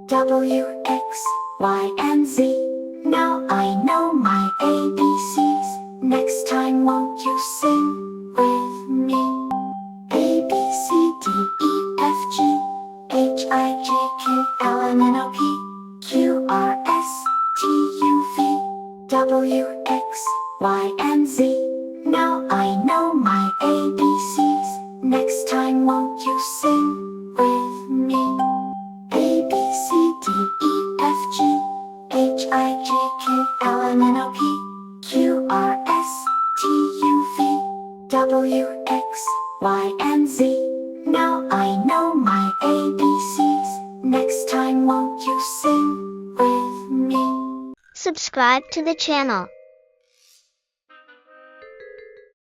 W, X, Y, and Z. Now I know my ABCs. Next time won't you sing with me? A, B, C, D, E, F, G, H, I, J, K, L, M, N, O, P, Q, R, S, T, U, V, W, X, Y, and Z. Now I know my ABCs. Next time won't you sing with me? A, B, C, D, E, F, G, H, I, J, K, L, M, N, O, P, Q, R, S, T, U, V, W, X, Y, and Z. Now I know my ABCs. Next time won't you sing with me? Subscribe to the channel.